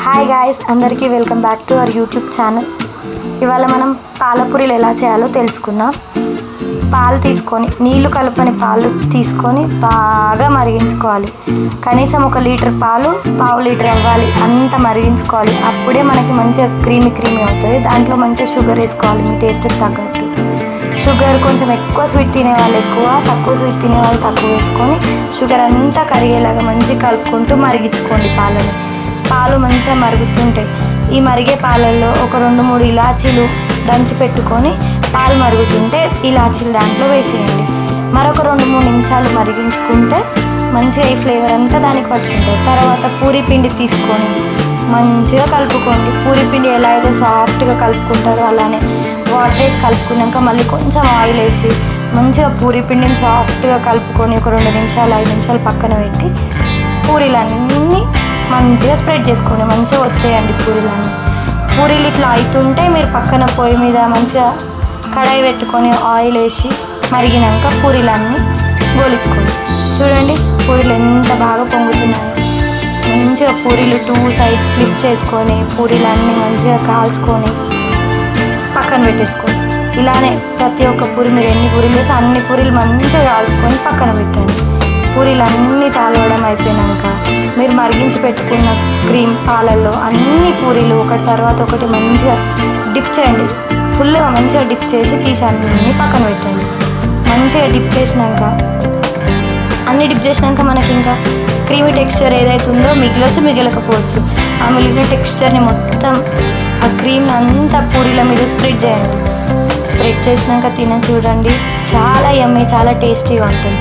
Hi guys, అందరికీ welcome back to our YouTube channel. ఇవాళ మనం పాలపూరీలు ఎలా చేయాలో తెలుసుకుందాం. పాలు తీసుకొని, నీళ్లు కలపని పాలు తీసుకొని బాగా మరిగించుకోవాలి. కనీసం 1 లీటర్ పాలు 1/2 లీటర్ అవ్వాలి, అంత మరిగించుకోవాలి. అప్పుడే మనకి మంచిగా క్రీమీ అవుతుంది. దాంట్లో మంచిగా షుగర్ వేసుకోవాలి, మీ టేస్ట్కి తగ్గట్టు. షుగర్ కొంచెం ఎక్కువ స్వీట్ తినే వాళ్ళు ఎక్కువ, తక్కువ స్వీట్ తినే వాళ్ళు తక్కువ వేసుకొని షుగర్ అంతా కరిగేలాగా మంచిగా కలుపుకుంటూ మరిగించుకోండి. పాలు మంచిగా మరుగుతుంటాయి. ఈ మరిగే పాలల్లో ఒక 2-3 ఇలాచీలు దంచి పెట్టుకొని పాలు మరుగుతుంటే ఇలాచీలు దాంట్లో వేసేయండి. మరొక 2-3 నిమిషాలు మరిగించుకుంటే మంచిగా ఈ ఫ్లేవర్ అంతా దానికి పట్టుకుంటుంది. తర్వాత పూరీ పిండి తీసుకొని మంచిగా కలుపుకోండి. పూరీ పిండి ఎలా అయితే సాఫ్ట్గా కలుపుకుంటారో అలానే వాటర్ వేసి కలుపుకున్నాక మళ్ళీ కొంచెం ఆయిల్ వేసి మంచిగా పూరీ పిండిని సాఫ్ట్గా కలుపుకొని ఒక 2 నిమిషాలు 5 నిమిషాలు పక్కన పెట్టి పూరీలన్నీ మంచిగా స్ప్రెడ్ చేసుకోండి. మంచిగా వచ్చేయండి పూరీలు ఇట్లా అవుతుంటే మీరు పక్కన పొయ్యి మీద మంచిగా కడాయి పెట్టుకొని ఆయిల్ వేసి మరిగినాక పూరీలన్నీ గోలించుకోండి. చూడండి పూరీలు ఎంత బాగా పొంగుతున్నాయో. మంచిగా పూరీలు 2 సైడ్స్ ఫ్లిప్ చేసుకొని పూరీలన్నీ మంచిగా కాల్చుకొని పక్కన పెట్టేసుకోండి. ఇలానే ప్రతి ఒక్క పూరి మీరు ఎన్ని పూరీలు వేసి అన్ని పూరీలు మంచిగా కాల్చుకొని పక్కన పెట్టండి. పూరీలు అన్నీ తాగడం అయిపోయినాక మీరు మరిగించి పెట్టుకున్న క్రీమ్ పాలల్లో అన్ని పూరీలు ఒకటి తర్వాత ఒకటి మంచిగా డిప్ చేయండి. ఫుల్గా మంచిగా డిప్ చేసి తీసి అన్నీ పక్కన పెట్టండి. మంచిగా డిప్ చేసినాక మనకి ఇంకా క్రీమీ టెక్స్చర్ ఏదైతే ఉందో మిగలకపోవచ్చు. ఆ మిగిలిన టెక్స్చర్ని మొత్తం ఆ క్రీమ్ అంతా పూరీల మీద స్ప్రెడ్ చేయండి. స్ప్రెడ్ చేసినాక చూడండి, చాలా యమ్మీ, చాలా టేస్టీగా ఉంటుంది.